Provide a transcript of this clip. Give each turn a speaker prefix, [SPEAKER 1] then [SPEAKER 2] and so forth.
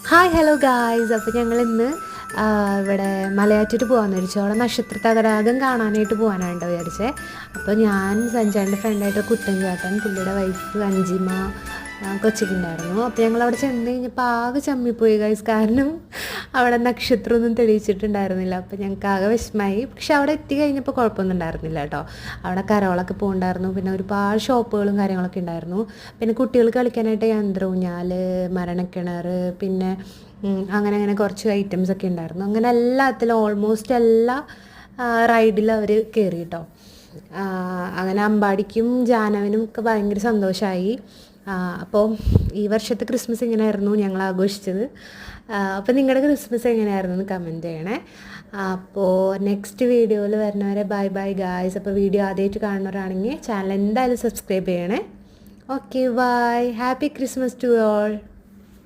[SPEAKER 1] Hi hello guys. അപ്പോൾ ഞങ്ങൾ ഇന്ന് ഇവിടെ മലയാറ്റൂർ പോകാമെന്ന് വിചാരിച്ചു. അവിടെ നക്ഷത്ര തടാകം കാണാനായിട്ട് പോകാനായിട്ട് വിചാരിച്ചത്. അപ്പോൾ ഞാൻ സഞ്ജാൻ്റെ ഫ്രണ്ടായിട്ട് കുട്ടൻ ചേട്ടൻ, പുള്ളിയുടെ വൈഫ് അഞ്ചിമ, കൊച്ചിക്കുണ്ടായിരുന്നു. അപ്പോൾ ഞങ്ങൾ അവിടെ ചെന്ന് കഴിഞ്ഞപ്പോൾ ആകെ ചമ്മിപ്പോയി ഗൈസ്. കാരണം അവിടെ നക്ഷത്രമൊന്നും തെളിയിച്ചിട്ടുണ്ടായിരുന്നില്ല. അപ്പോൾ ഞങ്ങൾക്ക് ആകെ വിഷമമായി. പക്ഷെ അവിടെ എത്തി കഴിഞ്ഞപ്പോൾ കുഴപ്പമൊന്നും ഉണ്ടായിരുന്നില്ല കേട്ടോ. അവിടെ കരോളൊക്കെ പോകുന്നുണ്ടായിരുന്നു. പിന്നെ ഒരുപാട് ഷോപ്പുകളും കാര്യങ്ങളൊക്കെ ഉണ്ടായിരുന്നു. പിന്നെ കുട്ടികൾക്ക് കളിക്കാനായിട്ട് യന്ത്രഊഞ്ഞാൽ, മരണക്കിണർ, പിന്നെ അങ്ങനെ കുറച്ച് ഐറ്റംസ് ഒക്കെ ഉണ്ടായിരുന്നു. അങ്ങനെ എല്ലാത്തിലും ഓൾമോസ്റ്റ് എല്ലാ റൈഡിലും അവർ കയറി കേട്ടോ. അങ്ങനെ അമ്പാടിക്കും ജാനവനും ഒക്കെ ഭയങ്കര സന്തോഷമായി. അപ്പോൾ ഈ വർഷത്തെ ക്രിസ്മസ് എങ്ങനെയായിരുന്നു ഞങ്ങൾ ആഘോഷിച്ചത്? അപ്പോൾ നിങ്ങളുടെ ക്രിസ്മസ് എങ്ങനെയായിരുന്നു എന്ന് കമൻറ്റ് ചെയ്യണേ. അപ്പോൾ നെക്സ്റ്റ് വീഡിയോയിൽ വരുന്നവരെ ബൈ ബൈ ഗായ്സ്. അപ്പോൾ വീഡിയോ ആദ്യമായിട്ട് കാണുന്നവരാണെങ്കിൽ ചാനൽ എന്തായാലും സബ്സ്ക്രൈബ് ചെയ്യണേ. Okay bye. Happy Christmas to all.